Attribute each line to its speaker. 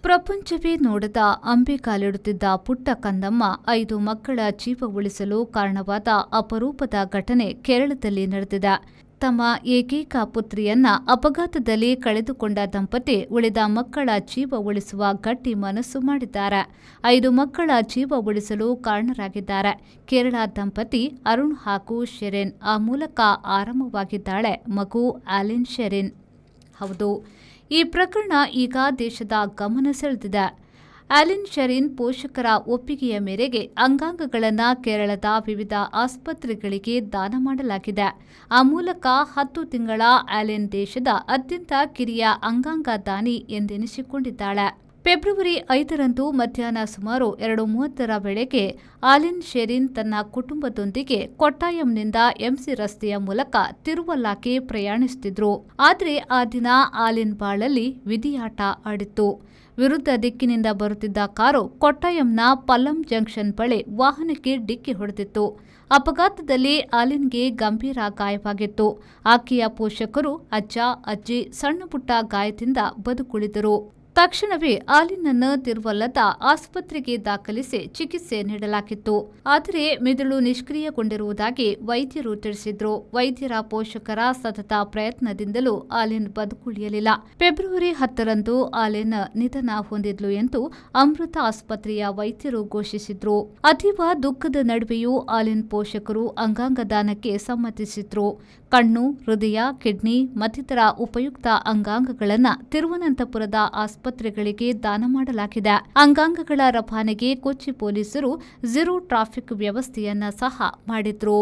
Speaker 1: ಪ್ರಪಂಚವೇ ನೋಡದ ಅಂಬೆ ಕಾಲಿಡುತ್ತಿದ್ದ ಪುಟ್ಟ ಕಂದಮ್ಮ 5 ಮಕ್ಕಳ ಜೀವ ಉಳಿಸಲು ಕಾರಣವಾದ ಅಪರೂಪದ ಘಟನೆ ಕೇರಳದಲ್ಲಿ ನಡೆದಿದೆ. ತಮ್ಮ ಏಕೈಕ ಪುತ್ರಿಯನ್ನ ಅಪಘಾತದಲ್ಲಿ ಕಳೆದುಕೊಂಡ ದಂಪತಿ ಉಳಿದ ಮಕ್ಕಳ ಜೀವ ಉಳಿಸುವ ಗಟ್ಟಿ ಮನಸ್ಸು ಮಾಡಿದ್ದಾರೆ. 5 ಮಕ್ಕಳ ಜೀವ ಉಳಿಸಲು ಕಾರಣರಾಗಿದ್ದಾರೆ. ಕೇರಳ ದಂಪತಿ ಅರುಣ್ ಹಾಗೂ ಶೆರಿನ್. ಆ ಮೂಲಕ ಆರಂಭವಾಗಿದ್ದಾಳೆ ಮಗು ಆಲಿನ್ ಶೆರಿನ್. ಹೌದು, ಈ ಪ್ರಕರಣ ಈಗ ದೇಶದ ಗಮನ ಸೆಳೆದಿದೆ. ಆಲಿನ್ ಶೆರಿನ್ ಪೋಷಕರ ಒಪ್ಪಿಗೆಯ ಮೇರೆಗೆ ಅಂಗಾಂಗಗಳನ್ನು ಕೇರಳದ ವಿವಿಧ ಆಸ್ಪತ್ರೆಗಳಿಗೆ ದಾನ ಮಾಡಲಾಗಿದೆ. ಆ ಮೂಲಕ 10 ತಿಂಗಳ ಆಲಿನ್ ದೇಶದ ಅತ್ಯಂತ ಕಿರಿಯ ಅಂಗಾಂಗ ದಾನಿ ಎಂದೆನಿಸಿಕೊಂಡಿದ್ದಾಳೆ. ಫೆಬ್ರವರಿ 5ರಂದು ಮಧ್ಯಾಹ್ನ ಸುಮಾರು 2:30ರ ವೇಳೆಗೆ ಆಲಿನ್ ಶೆರಿನ್ ತನ್ನ ಕುಟುಂಬದೊಂದಿಗೆ ಕೊಟ್ಟಾಯಂನಿಂದ ಎಂಸಿ ರಸ್ತೆಯ ಮೂಲಕ ತಿರುವಲ್ಲಾಕ್ಕೆ ಪ್ರಯಾಣಿಸುತ್ತಿದ್ರು. ಆದರೆ ಆ ದಿನ ಆಲಿನ್ ಬಾಳಲ್ಲಿ ವಿಧಿಯಾಟ ಆಡಿತ್ತು. ವಿರುದ್ಧ ದಿಕ್ಕಿನಿಂದ ಬರುತ್ತಿದ್ದ ಕಾರು ಕೊಟ್ಟಾಯಂನ ಪಲ್ಲಂ ಜಂಕ್ಷನ್ ಬಳಿ ವಾಹನಕ್ಕೆ ಡಿಕ್ಕಿ ಹೊಡೆದಿತ್ತು. ಅಪಘಾತದಲ್ಲಿ ಆಲಿನ್ಗೆ ಗಂಭೀರ ಗಾಯವಾಗಿತ್ತು. ಆಕೆಯ ಪೋಷಕರು ಅಜ್ಜ, ಅಜ್ಜಿ ಸಣ್ಣಪುಟ್ಟ ಗಾಯದಿಂದ ಬದುಕುಳಿದರು. ತಕ್ಷಣವೇ ಆಲಿನ್ನನ್ನು ತಿರುವಲ್ಲದ ಆಸ್ಪತ್ರೆಗೆ ದಾಖಲಿಸಿ ಚಿಕಿತ್ಸೆ ನೀಡಲಾಗಿತ್ತು. ಆದರೆ ಮೆದುಳು ನಿಷ್ಕ್ರಿಯಗೊಂಡಿರುವುದಾಗಿ ವೈದ್ಯರು ತಿಳಿಸಿದ್ರು. ವೈದ್ಯರ ಪೋಷಕರ ಸತತ ಪ್ರಯತ್ನದಿಂದಲೂ ಆಲಿನ್ ಬದುಕುಳಿಯಲಿಲ್ಲ. ಫೆಬ್ರವರಿ 10ರಂದು ಆಲಿನ್ ನಿಧನ ಹೊಂದಿದ್ಲು ಎಂದು ಅಮೃತ ಆಸ್ಪತ್ರೆಯ ವೈದ್ಯರು ಘೋಷಿಸಿದ್ರು. ಅತೀವ ದುಃಖದ ನಡುವೆಯೂ ಆಲಿನ್ ಪೋಷಕರು ಅಂಗಾಂಗ ದಾನಕ್ಕೆ ಸಮ್ಮತಿಸಿದ್ರು. ಕಣ್ಣು, ಹೃದಯ, ಕಿಡ್ನಿ ಮತ್ತಿತರ ಉಪಯುಕ್ತ ಅಂಗಾಂಗಗಳನ್ನು ತಿರುವನಂತಪುರದ ಆಸ್ಪತ್ರೆಗಳಿಗೆ ದಾನ ಮಾಡಲಾಗಿದೆ. ಅಂಗಾಂಗಗಳ ರವಾನೆಗೆ ಕೊಚ್ಚಿ ಪೊಲೀಸರು ಝೀರೋ ಟ್ರಾಫಿಕ್ ವ್ಯವಸ್ಥೆಯನ್ನ ಸಹ ಮಾಡಿದ್ರು.